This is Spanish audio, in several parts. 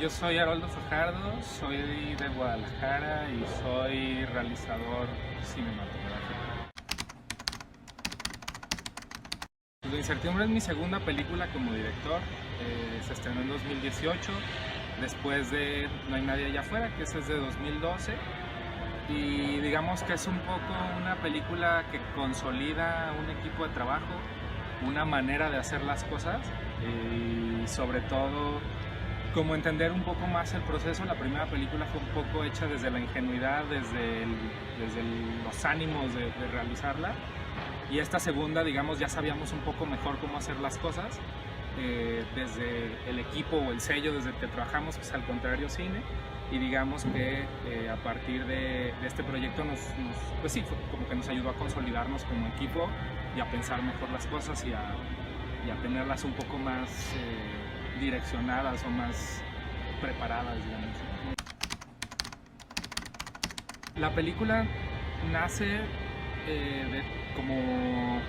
Yo soy Haroldo Fajardo, soy de Guadalajara y soy realizador cinematográfico. La incertidumbre es mi segunda película como director. Se estrenó en 2018, después de No hay nadie allá afuera, que esa es de 2012. Y digamos que es un poco una película que consolida un equipo de trabajo, una manera de hacer las cosas y sobre todo como entender un poco más el proceso. La primera película fue un poco hecha desde la ingenuidad, desde los ánimos de realizarla, y esta segunda, digamos, ya sabíamos un poco mejor cómo hacer las cosas, desde el equipo o el sello desde el que trabajamos, que es Al Contrario Cine, y digamos que a partir de este proyecto pues sí, como que nos ayudó a consolidarnos como equipo y a pensar mejor las cosas y a tenerlas un poco más direccionadas o más preparadas, digamos. La película nace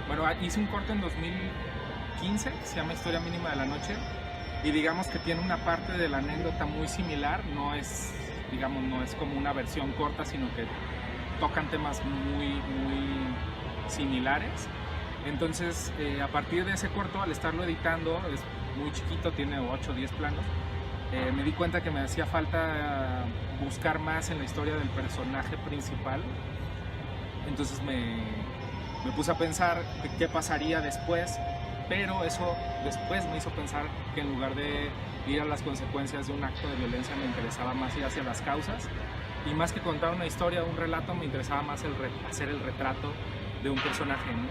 bueno, hice un corto en 2015 que se llama Historia Mínima de la Noche, y digamos que tiene una parte de la anécdota muy similar. No es, digamos, no es como una versión corta, sino que tocan temas muy similares. Entonces, a partir de ese corto, al estarlo editando, es muy chiquito, tiene 8 o 10 planos, me di cuenta que me hacía falta buscar más en la historia del personaje principal. Entonces me puse a pensar qué pasaría después, pero eso después me hizo pensar que en lugar de ir a las consecuencias de un acto de violencia, me interesaba más ir hacia las causas, y más que contar una historia o un relato, me interesaba más hacer el retrato de un personaje, ¿no?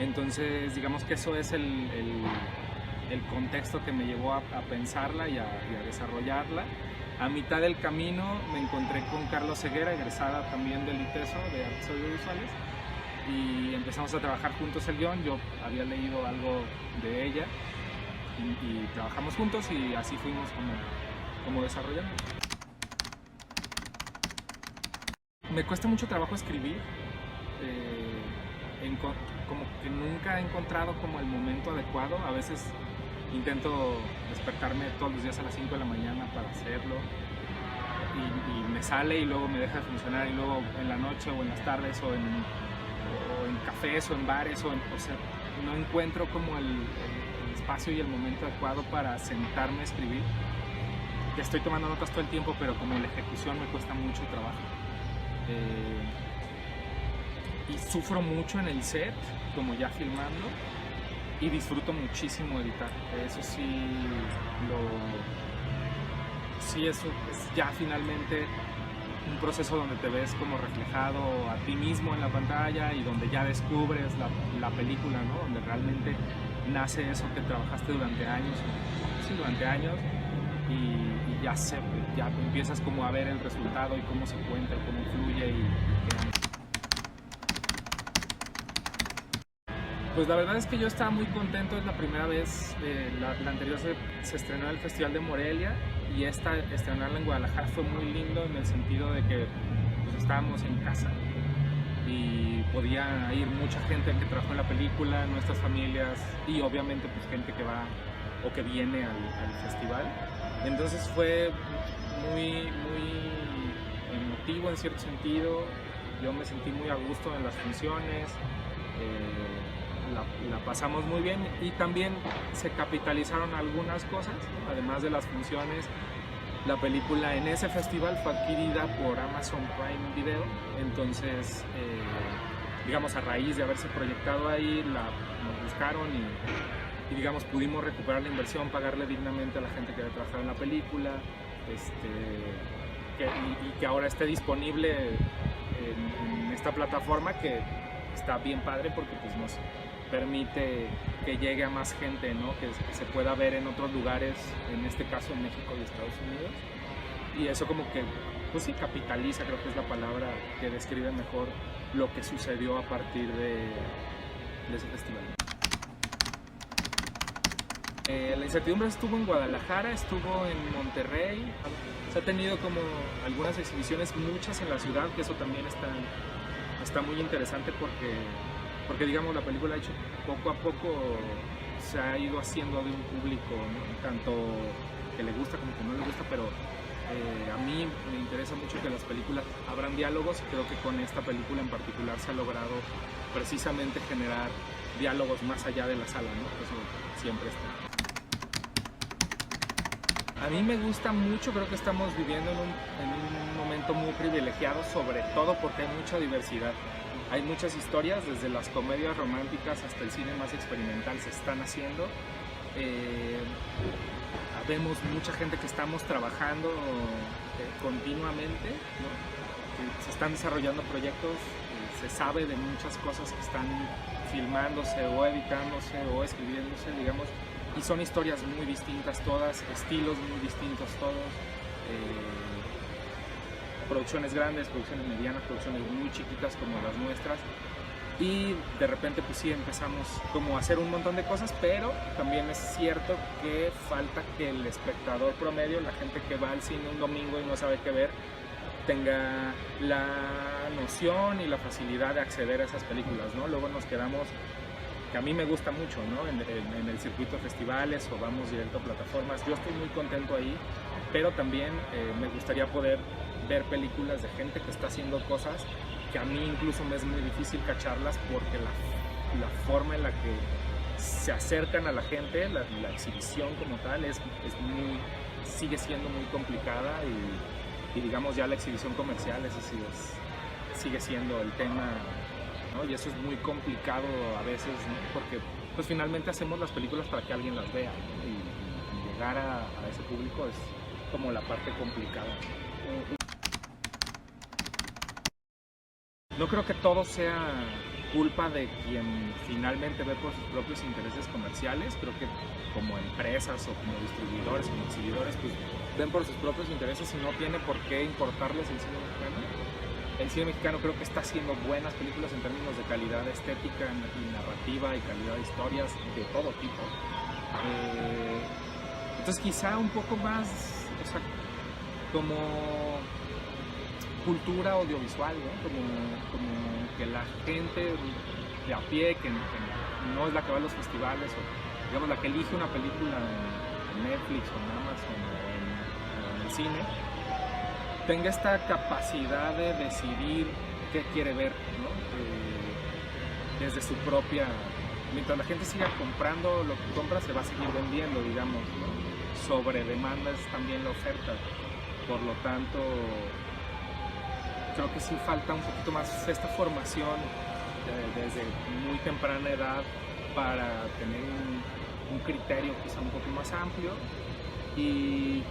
Entonces, digamos que eso es el contexto que me llevó a pensarla y a desarrollarla. A mitad del camino me encontré con Carlos Ceguera, egresada también del ITESO, de Artes Audiovisuales, y empezamos a trabajar juntos el guión. Yo había leído algo de ella y trabajamos juntos, y así fuimos como desarrollando. Me cuesta mucho trabajo escribir, como que nunca he encontrado como el momento adecuado. A veces intento despertarme todos los días a las 5 de la mañana para hacerlo, y me sale y luego me deja de funcionar, y luego en la noche o en las tardes o en cafés o en bares o sea, no encuentro como el espacio y el momento adecuado para sentarme a escribir. Ya estoy tomando notas todo el tiempo, pero como la ejecución me cuesta mucho trabajo. Y sufro mucho en el set, como ya filmando, y disfruto muchísimo editar. Eso sí es ya finalmente un proceso donde te ves como reflejado a ti mismo en la pantalla, y donde ya descubres la película, ¿no? Donde realmente nace eso que trabajaste durante años, y ya empiezas como a ver el resultado y cómo se cuenta y cómo fluye Pues la verdad es que yo estaba muy contento. Es la primera vez, la anterior se estrenó en el Festival de Morelia, y estrenarla en Guadalajara fue muy lindo en el sentido de que pues, estábamos en casa y podía ir mucha gente que trabajó en la película, nuestras familias, y obviamente pues gente que va o que viene al festival. Entonces fue muy emotivo en cierto sentido. Yo me sentí muy a gusto en las funciones. La pasamos muy bien, y también se capitalizaron algunas cosas, ¿no? Además de las funciones, la película en ese festival fue adquirida por Amazon Prime Video. Entonces, digamos, a raíz de haberse proyectado ahí, nos buscaron y digamos, pudimos recuperar la inversión, pagarle dignamente a la gente que había trabajado en la película, y que ahora esté disponible en esta plataforma, que está bien padre porque pues nos permite que llegue a más gente, ¿no? Que se pueda ver en otros lugares, en este caso en México y Estados Unidos, y eso como que, pues sí, capitaliza, creo que es la palabra que describe mejor lo que sucedió a partir de ese festival. La incertidumbre estuvo en Guadalajara, estuvo en Monterrey. Se ha tenido como algunas exhibiciones, muchas en la ciudad, que eso también está muy interesante porque digamos, la película ha hecho poco a poco, se ha ido haciendo de un público, ¿no? Tanto que le gusta como que no le gusta, pero a mí me interesa mucho que las películas abran diálogos, y creo que con esta película en particular se ha logrado precisamente generar diálogos más allá de la sala, ¿no? Eso siempre está. A mí me gusta mucho, creo que estamos viviendo en un momento muy privilegiado, sobre todo porque hay mucha diversidad. Hay muchas historias, desde las comedias románticas hasta el cine más experimental se están haciendo. Vemos mucha gente que estamos trabajando continuamente, ¿no? Se están desarrollando proyectos, se sabe de muchas cosas que están filmándose o editándose o escribiéndose, digamos, y son historias muy distintas todas, estilos muy distintos todos, producciones grandes, producciones medianas, producciones muy chiquitas como las nuestras. Y de repente pues sí empezamos como a hacer un montón de cosas, pero también es cierto que falta que el espectador promedio, la gente que va al cine un domingo y no sabe qué ver, tenga la noción y la facilidad de acceder a esas películas, ¿no? Luego nos quedamos, que a mí me gusta mucho, ¿no? En el circuito de festivales o vamos directo a plataformas. Yo estoy muy contento ahí, pero también me gustaría poder ver películas de gente que está haciendo cosas que a mí incluso me es muy difícil cacharlas, porque la forma en la que se acercan a la gente, la exhibición como tal, sigue siendo muy complicada, y digamos ya la exhibición comercial, eso sí sigue siendo el tema, ¿no? Y eso es muy complicado a veces, ¿no? Porque pues finalmente hacemos las películas para que alguien las vea, ¿no? Y llegar a ese público es como la parte complicada. No creo que todo sea culpa de quien finalmente ve por sus propios intereses comerciales. Creo que como empresas o como distribuidores, como exhibidores, pues ven por sus propios intereses y no tiene por qué importarles el cine mexicano. El cine mexicano creo que está haciendo buenas películas en términos de calidad estética y narrativa y calidad de historias de todo tipo. Entonces quizá un poco más, o sea, como cultura audiovisual, ¿no? Como que la gente de a pie, que no es la que va a los festivales, o digamos la que elige una película en Netflix o en Amazon o en el cine, tenga esta capacidad de decidir qué quiere ver, ¿no? Desde su propia... Mientras la gente siga comprando lo que compra, se va a seguir vendiendo, digamos, ¿no? Sobre demanda es también la oferta. Por lo tanto, creo que sí falta un poquito más esta formación desde muy temprana edad para tener un criterio quizá un poco más amplio, y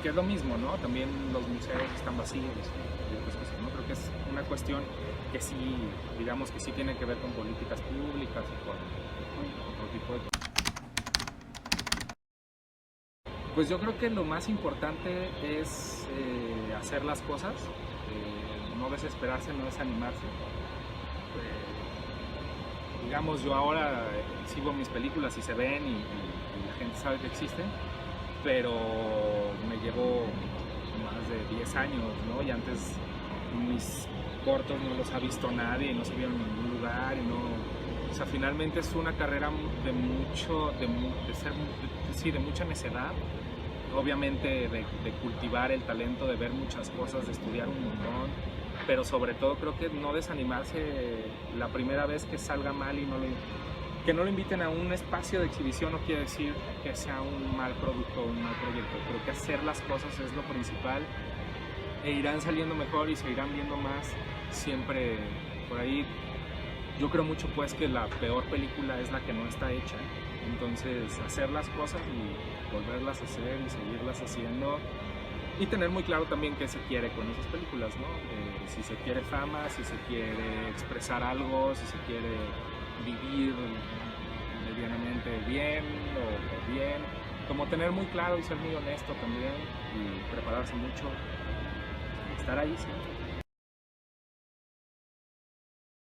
que es lo mismo, ¿no? También los museos están vacíos y otras cosas, ¿no? Creo que es una cuestión que sí, digamos que sí tiene que ver con políticas públicas y con otro tipo de cosas. Pues yo creo que lo más importante es hacer las cosas, no desesperarse, no desanimarse. Digamos, yo ahora sigo mis películas y se ven y la gente sabe que existen, pero me llevo más de 10 años, ¿no? Y antes mis cortos no los ha visto nadie, no se vieron en ningún lugar, y no... O sea, finalmente es una carrera de mucha necedad, obviamente de cultivar el talento, de ver muchas cosas, de estudiar un montón, pero sobre todo creo que no desanimarse la primera vez que salga mal, y que no lo inviten a un espacio de exhibición no quiere decir que sea un mal producto o un mal proyecto. Creo que hacer las cosas es lo principal, e irán saliendo mejor y se irán viendo más siempre por ahí. Yo creo mucho pues que la peor película es la que no está hecha, entonces hacer las cosas y volverlas a hacer y seguirlas haciendo, y tener muy claro también qué se quiere con esas películas, ¿no? Si se quiere fama, si se quiere expresar algo, si se quiere vivir medianamente bien o bien, como tener muy claro y ser muy honesto también, y prepararse mucho, y estar ahí siempre.